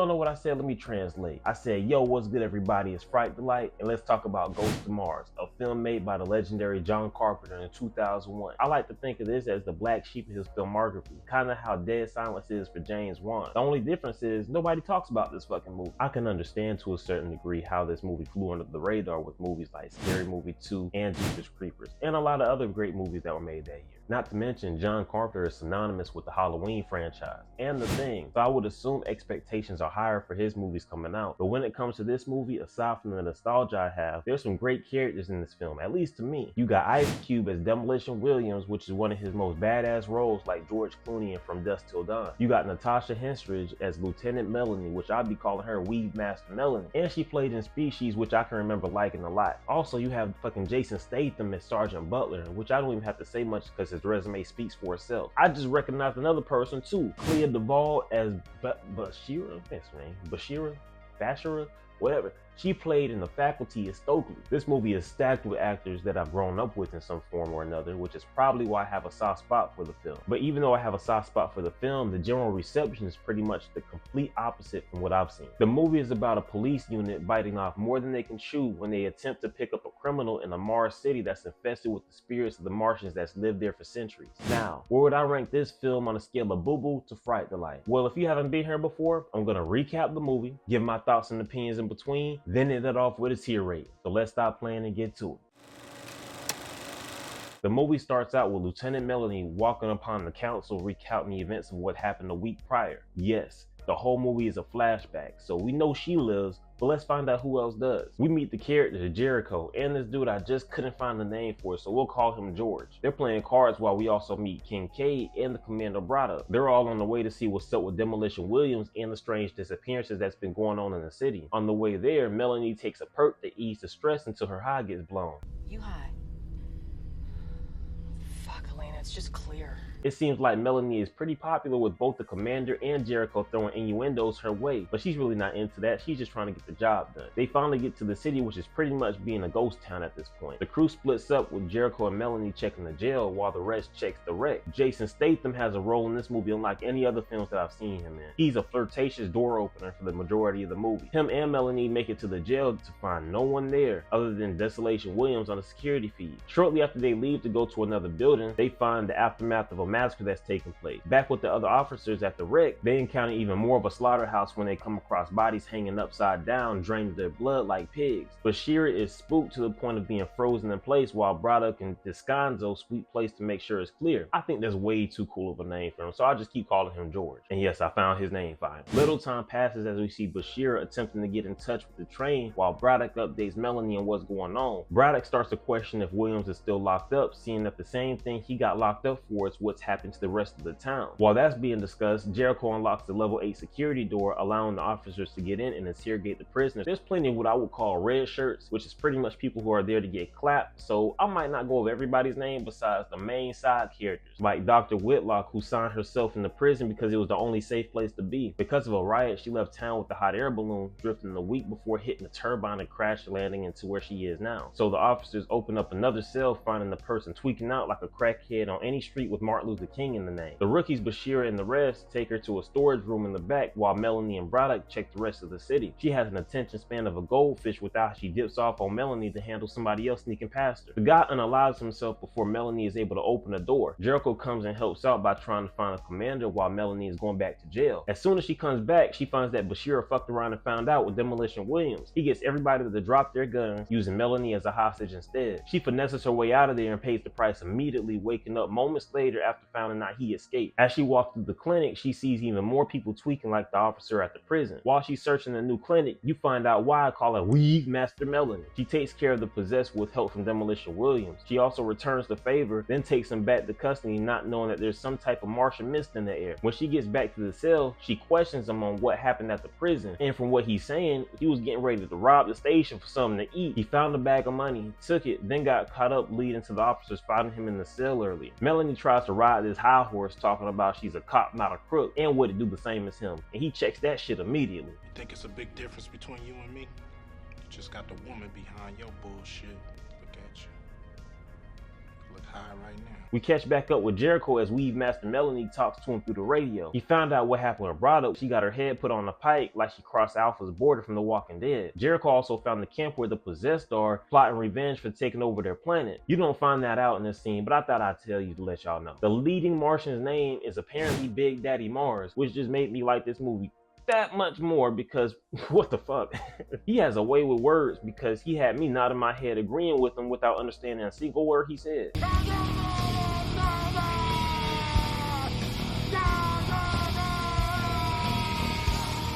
don't know what I said, let me translate. I said, yo, what's good everybody? It's Fright Delight, and let's talk about Ghost to Mars, a film made by the legendary John Carpenter in 2001. I like to think of this as the black sheep of his filmography, kind of how Dead Silence is for James Wan. The only difference is nobody talks about this fucking movie. I can understand to a certain degree how this movie flew under the radar with movies like Scary Movie 2 and Jeepers Creepers, and a lot of other great movies that were made that year. Not to mention, John Carpenter is synonymous with the Halloween franchise and The Thing, so I would assume expectations are higher for his movies coming out. But when it comes to this movie, aside from the nostalgia I have, there's some great characters in this film, at least to me. You got Ice Cube as Demolition Williams, which is one of his most badass roles, like George Clooney in From Dusk Till Dawn. You got Natasha Henstridge as Lieutenant Melanie, which I'd be calling her Weed Master Melanie, and she played in Species, which I can remember liking a lot. Also, you have fucking Jason Statham as Sergeant Butler, which I don't even have to say much because his resume speaks for itself. I just recognized another person too, Clea Duvall as Bashira, that's her name, Bashira, whatever. She played in The Faculty as Stokely. This movie is stacked with actors that I've grown up with in some form or another, which is probably why I have a soft spot for the film. But even though I have a soft spot for the film, the general reception is pretty much the complete opposite from what I've seen. The movie is about a police unit biting off more than they can chew when they attempt to pick up a criminal in a Mars city that's infested with the spirits of the Martians that's lived there for centuries. Now, where would I rank this film on a scale of boo-boo to Fright Delight? Well, if you haven't been here before, I'm gonna recap the movie, give my thoughts and opinions in between, then end it off with a tier rate. So let's stop playing and get to it. The movie starts out with Lieutenant Melanie walking upon the council recounting the events of what happened a week prior. Yes, the whole movie is a flashback, so we know she lives, but let's find out who else does. We meet the characters Jericho and this dude I just couldn't find the name for, so we'll call him George. They're playing cards while we also meet Kincaid and the Commander Braddock. They're all on the way to see what's up with Demolition Williams and the strange disappearances that's been going on in the city. On the way there, Melanie takes a perk to ease the stress until her high gets blown. You high? Fuck, Elena, it's just clear. It seems like Melanie is pretty popular with both the Commander and Jericho throwing innuendos her way, but she's really not into that. She's just trying to get the job done. They finally get to the city, which is pretty much being a ghost town at this point. The crew splits up with Jericho and Melanie checking the jail while the rest checks the wreck. Jason Statham has a role in this movie unlike any other films that I've seen him in. He's a flirtatious door opener for the majority of the movie. Him and Melanie make it to the jail to find no one there other than Desolation Williams on the security feed. Shortly after they leave to go to another building, they find the aftermath of a massacre that's taking place. Back with the other officers at the wreck, they encounter even more of a slaughterhouse when they come across bodies hanging upside down, drained of their blood like pigs. Bashira is spooked to the point of being frozen in place while Braddock and Descanso sweep place to make sure it's clear. I think that's way too cool of a name for him, so I'll just keep calling him George. And yes, I found his name fine. Little time passes as we see Bashira attempting to get in touch with the train while Braddock updates Melanie on what's going on. Braddock starts to question if Williams is still locked up, seeing that the same thing he got locked up for is what's happened to the rest of the town. While that's being discussed, Jericho unlocks the level 8 security door, allowing the officers to get in and interrogate the prisoners. There's plenty of what I would call red shirts, which is pretty much people who are there to get clapped, so I might not go over everybody's name besides the main side characters, like Dr. Whitlock, who signed herself into prison because it was the only safe place to be. Because of a riot, she left town with the hot air balloon, drifting a week before hitting the turbine and crash landing into where she is now. So the officers open up another cell, finding the person tweaking out like a crackhead on any street with Martin Luther King in the name. The rookies Bashira and the rest take her to a storage room in the back while Melanie and Braddock check the rest of the city. She has an attention span of a goldfish without she dips off on Melanie to handle somebody else sneaking past her. The guy unalives himself before Melanie is able to open the door. Jericho comes and helps out by trying to find a commander while Melanie is going back to jail. As soon as she comes back, she finds that Bashira fucked around and found out with Demolition Williams. He gets everybody to drop their guns, using Melanie as a hostage instead. She finesses her way out of there and pays the price immediately, waking up moments later after finding out he escaped. As she walks through the clinic, she sees even more people tweaking like the officer at the prison. While she's searching the new clinic, you find out why I call her Weed Master Melanie. She takes care of the possessed with help from Demolition Williams. She also returns the favor, then takes him back to custody, not knowing that there's some type of Martian mist in the air. When she gets back to the cell, she questions him on what happened at the prison, and from what he's saying, he was getting ready to rob the station for something to eat. He found a bag of money, took it, then got caught up leading to the officers finding him in the cell earlier. Melanie tries to ride this high horse talking about she's a cop, not a crook, and would do the same as him, and he checks that shit immediately. You think it's a big difference between you and me? You just got the woman behind your bullshit. Look at you. You look high right now. We catch back up with Jericho as Weave Master Melanie talks to him through the radio. He found out what happened with Brado. She got her head put on a pike like she crossed Alpha's border from The Walking Dead. Jericho also found the camp where the possessed are, plotting revenge for taking over their planet. You don't find that out in this scene, but I thought I'd tell you to let y'all know. The leading Martian's name is apparently Big Daddy Mars, which just made me like this movie that much more because what the fuck? He has a way with words because he had me nodding my head agreeing with him without understanding a single word he said.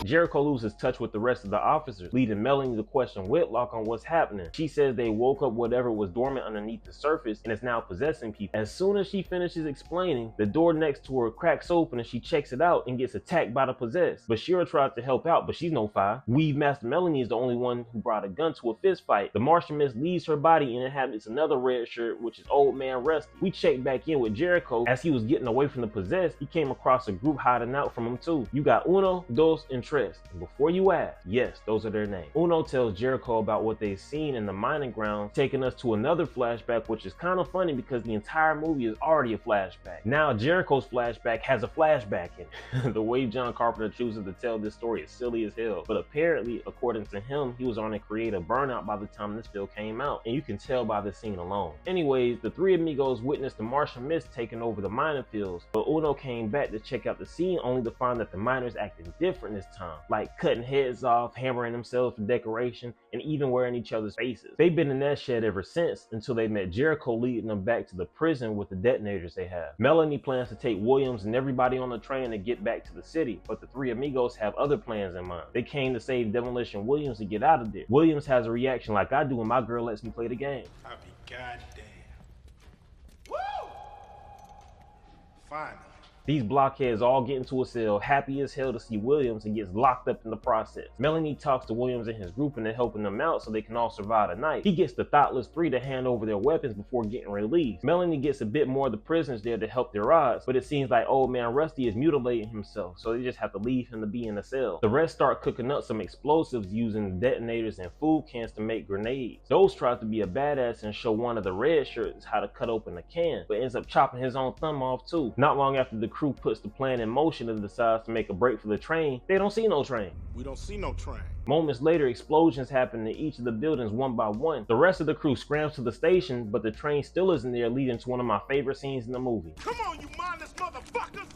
Jericho loses touch with the rest of the officers, leading Melanie to question Whitlock on what's happening. She says they woke up whatever was dormant underneath the surface and is now possessing people. As soon as she finishes explaining, the door next to her cracks open and she checks it out and gets attacked by the possessed. Bashira tries to help out, but she's no fire. Weave Master Melanie is the only one who brought a gun to a fist fight. The Martian Mist leaves her body and inhabits another red shirt, which is Old Man Rusty. We check back in with Jericho. As he was getting away from the possessed, he came across a group hiding out from him too. You got Uno, Dos, and Tres. And before you ask, yes, those are their names. Uno tells Jericho about what they've seen in the mining grounds, taking us to another flashback, which is kind of funny because the entire movie is already a flashback. Now Jericho's flashback has a flashback in it. The way John Carpenter chooses to tell this story is silly as hell, but apparently, according to him, he was on a creative burnout by the time this film came out, and you can tell by the scene alone. Anyways, the three amigos witnessed the Martian Mist taking over the mining fields, but Uno came back to check out the scene only to find that the miners acted different this time, like cutting heads off, hammering themselves for decoration, and even wearing each other's faces. They've been in that shed ever since until they met Jericho leading them back to the prison with the detonators they have. Melanie plans to take Williams and everybody on the train to get back to the city, but the three amigos have other plans in mind. They came to save Demolition Williams to get out of there. Williams has a reaction like I do when my girl lets me play the game. I'll be goddamn. Woo! Finally. These blockheads all get into a cell, happy as hell to see Williams, and gets locked up in the process. Melanie talks to Williams and his group into helping them out so they can all survive the night. He gets the Thoughtless Three to hand over their weapons before getting released. Melanie gets a bit more of the prisoners there to help their odds, but it seems like Old Man Rusty is mutilating himself, so they just have to leave him to be in the cell. The rest start cooking up some explosives using detonators and food cans to make grenades. Those tries to be a badass and show one of the red shirts how to cut open a can, but ends up chopping his own thumb off too. Not long after the crew puts the plan in motion and decides to make a break for the train, they don't see no train. We don't see no train. Moments later, explosions happen in each of the buildings one by one. The rest of the crew scrams to the station, but the train still isn't there, leading to one of my favorite scenes in the movie. Come on, you mindless motherfuckers!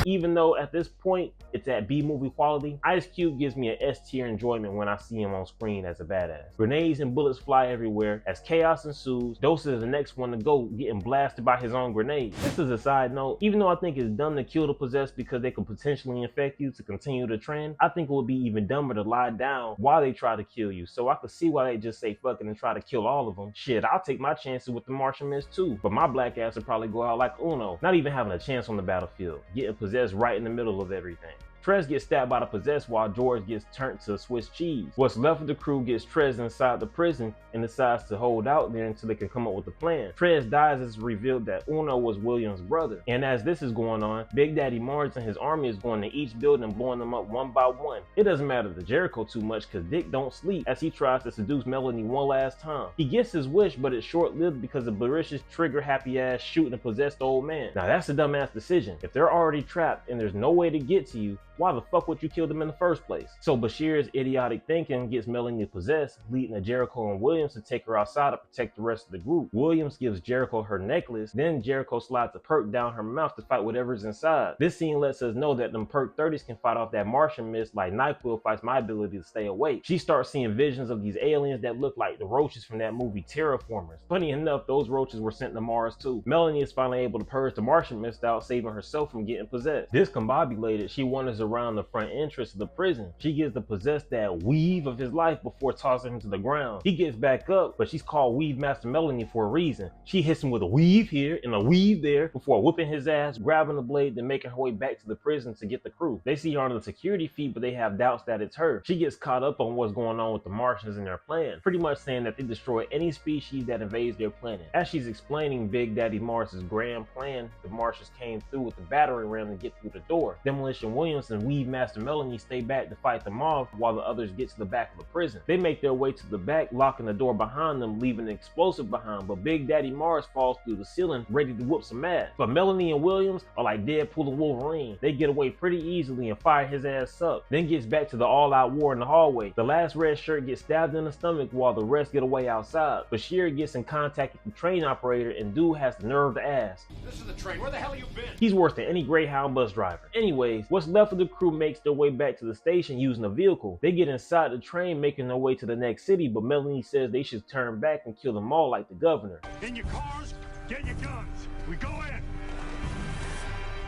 Even though at this point it's at B-movie quality, Ice Cube gives me an S-tier enjoyment when I see him on screen as a badass. Grenades and bullets fly everywhere. As chaos ensues, Dos is the next one to go, getting blasted by his own grenade. This is a side note. Even though I think it's dumb to kill the possessed because they could potentially infect you to continue the trend, I think it would be even dumber to lie down while they try to kill you. So I could see why they just say fuck it and try to kill all of them. Shit, I'll take my chances with the Martian Mist too, but my black ass would probably go out like Uno, not even having a chance on the battlefield, getting possessed right in the middle of everything. Trez gets stabbed by the possessed while George gets turned to Swiss cheese. What's left of the crew gets Trez inside the prison and decides to hold out there until they can come up with a plan. Trez dies as it's revealed that Uno was Williams' brother. And as this is going on, Big Daddy Mars and his army is going to each building and blowing them up one by one. It doesn't matter to Jericho too much because Dick don't sleep as he tries to seduce Melanie one last time. He gets his wish, but it's short-lived because of Barish's trigger-happy ass shooting a possessed old man. Now that's a dumbass decision. If they're already trapped and there's no way to get to you, why the fuck would you kill them in the first place? So Bashir's idiotic thinking gets Melanie possessed, leading to Jericho and Williams to take her outside to protect the rest of the group. Williams gives Jericho her necklace, then Jericho slides a perk down her mouth to fight whatever's inside. This scene lets us know that them perk 30s can fight off that Martian Mist like NyQuil fights my ability to stay awake. She starts seeing visions of these aliens that look like the roaches from that movie Terraformers. Funny enough, those roaches were sent to Mars too. Melanie is finally able to purge the Martian Mist out, saving herself from getting possessed. Discombobulated, she wanders around the front entrance of the prison. She gives the possessed that weave of his life before tossing him to the ground. He gets back up, but she's called Weave Master Melanie for a reason. She hits him with a weave here and a weave there before whipping his ass, grabbing the blade, then making her way back to the prison to get the crew. They see her on the security feed, but they have doubts that it's her. She gets caught up on what's going on with the Martians and their plan, pretty much saying that they destroy any species that invades their planet. As she's explaining Big Daddy Mars's grand plan, the Martians came through with the battering ram to get through the door. Demolition Williams and Weave Master Melanie stay back to fight them off while the others get to the back of the prison. They make their way to the back, locking the door behind them, leaving an explosive behind, but Big Daddy Mars falls through the ceiling, ready to whoop some ass. But Melanie and Williams are like Deadpool and Wolverine. They get away pretty easily and fire his ass up, then gets back to the all-out war in the hallway. The last red shirt gets stabbed in the stomach while the rest get away outside. Bashir gets in contact with the train operator, and dude has the nerve to ask, This is the train. Where the hell you been? he's worse than any Greyhound bus driver. Anyways, what's left of the crew makes their way back to the station using a vehicle. They get inside the train, making their way to the next city, but Melanie says they should turn back and kill them all like the governor. In your cars, get your guns. We go in.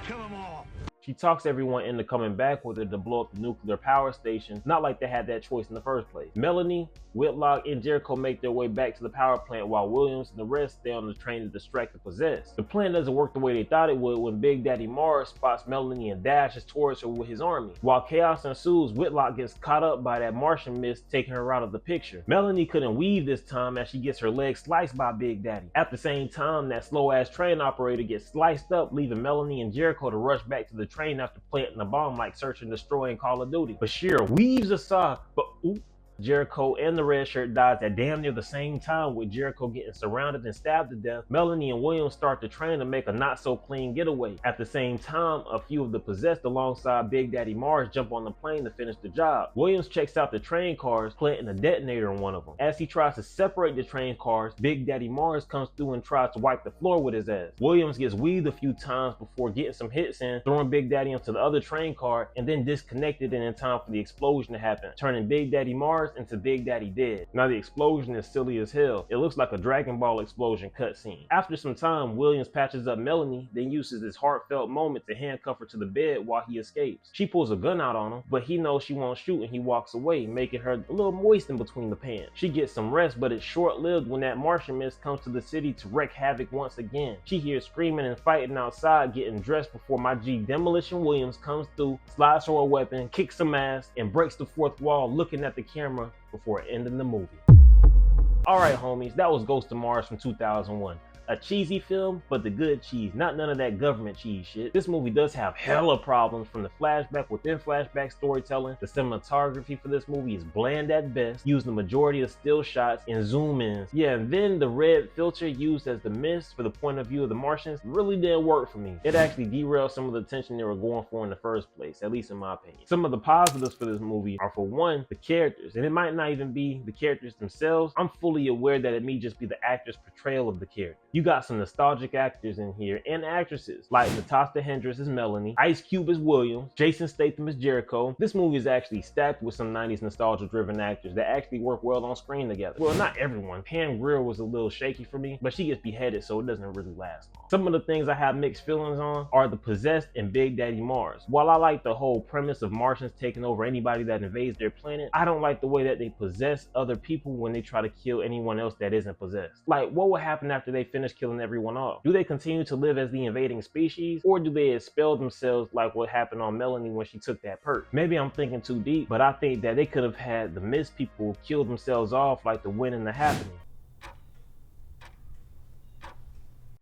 Kill them all. She talks everyone into coming back with her to blow up the nuclear power station, not like they had that choice in the first place. Melanie, Whitlock, and Jericho make their way back to the power plant while Williams and the rest stay on the train to distract the possessed. The plan doesn't work the way they thought it would when Big Daddy Mars spots Melanie and dashes towards her with his army. While chaos ensues, Whitlock gets caught up by that Martian mist, taking her out of the picture. Melanie couldn't weave this time as she gets her leg sliced by Big Daddy. At the same time, that slow-ass train operator gets sliced up, leaving Melanie and Jericho to rush back to the train after planting a bomb like Search and Destroy in Call of Duty. Bashir weaves aside, but Jericho and the red shirt dies at damn near the same time, with Jericho getting surrounded and stabbed to death. Melanie and Williams start the train to make a not so clean getaway. At the same time, a few of the possessed alongside Big Daddy Mars jump on the plane to finish the job. Williams checks out the train cars, planting a detonator in one of them. As he tries to separate the train cars, Big Daddy Mars comes through and tries to wipe the floor with his ass. Williams gets weaved a few times before getting some hits in, throwing Big Daddy onto the other train car, and then disconnected in time for the explosion to happen, turning Big Daddy Mars into Big Daddy dead. Now the explosion is silly as hell. It looks like a Dragon Ball explosion cutscene. After some time, Williams patches up Melanie, then uses this heartfelt moment to handcuff her to the bed while he escapes. She pulls a gun out on him, but he knows she won't shoot and he walks away, making her a little moist in between the pants. She gets some rest, but it's short-lived when that Martian mist comes to the city to wreak havoc once again. She hears screaming and fighting outside, getting dressed before my G Demolition Williams comes through, slides her a weapon, kicks some ass, and breaks the fourth wall, looking at the camera before ending the movie. Alright homies, that was Ghost of Mars from 2001. A cheesy film, but the good cheese, not none of that government cheese shit. This movie does have hella problems, from the flashback within flashback storytelling. The cinematography for this movie is bland at best, using the majority of still shots and zoom ins. Yeah, and then the red filter used as the mist for the point of view of the Martians really didn't work for me. It actually derailed some of the tension they were going for in the first place, at least in my opinion. Some of the positives for this movie are, for one, the characters, and it might not even be the characters themselves. I'm fully aware that it may just be the actor's portrayal of the character. You got some nostalgic actors in here and actresses like Natasha Hendricks as Melanie, Ice Cube as Williams, Jason Statham as Jericho. This movie is actually stacked with some 90s nostalgia-driven actors that actually work well on screen together. Well, not everyone. Pam Grier was a little shaky for me, but she gets beheaded, so it doesn't really last long. Some of the things I have mixed feelings on are the possessed and Big Daddy Mars. While I like the whole premise of Martians taking over anybody that invades their planet, I don't like the way that they possess other people when they try to kill anyone else that isn't possessed. Like, what would happen after they finish killing everyone off? Do they continue to live as the invading species, or do they expel themselves like what happened on Melanie when she took that perk? Maybe I'm thinking too deep, but I think that they could have had the Mist people kill themselves off like the Win and the Happening.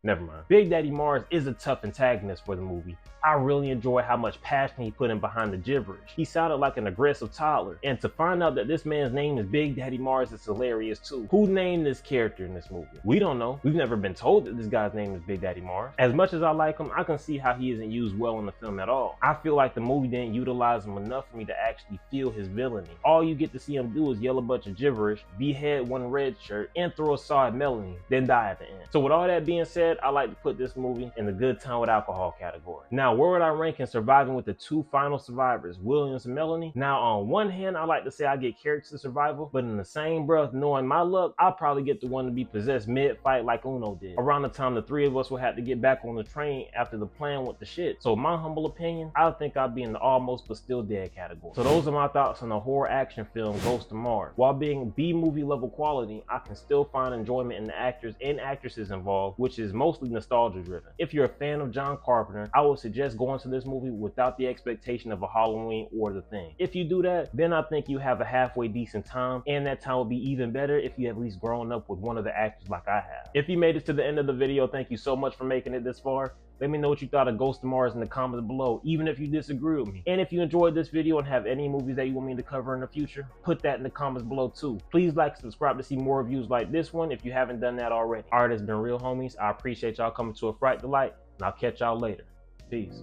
Never mind. Big Daddy Mars is a tough antagonist for the movie. I really enjoy how much passion he put in behind the gibberish. He sounded like an aggressive toddler, and to find out that this man's name is Big Daddy Mars is hilarious too. Who named this character in this movie? We don't know. We've never been told that this guy's name is Big Daddy Mars. As much as I like him, I can see how he isn't used well in the film at all. I feel like the movie didn't utilize him enough for me to actually feel his villainy. All you get to see him do is yell a bunch of gibberish, behead one red shirt, and throw a saw at Melanie, then die at the end. So with all that being said, I like to put this movie in the good time with alcohol category. Now, where would I rank in surviving with the two final survivors, Williams and Melanie? Now, on one hand, I like to say I get character survival, but in the same breath, knowing my luck, I'll probably get the one to be possessed mid-fight like Uno did. Around the time the three of us will have to get back on the train after the plan went to shit. So my humble opinion, I think I'll be in the almost but still dead category. So those are my thoughts on the horror action film Ghost of Mars. While being B-movie level quality, I can still find enjoyment in the actors and actresses involved, which is mostly nostalgia driven. If you're a fan of John Carpenter, I would suggest going to this movie without the expectation of a Halloween or The Thing. If you do that, then I think you have a halfway decent time, and that time will be even better if you have at least grown up with one of the actors like I have. If you made it to the end of the video, thank you so much for making it this far. Let me know what you thought of Ghost of Mars in the comments below, even if you disagree with me. And if you enjoyed this video and have any movies that you want me to cover in the future, put that in the comments below too. Please like and subscribe to see more reviews like this one if you haven't done that already. Alright, it's been real, homies. I appreciate y'all coming to a Fright Delight, and I'll catch y'all later. Peace.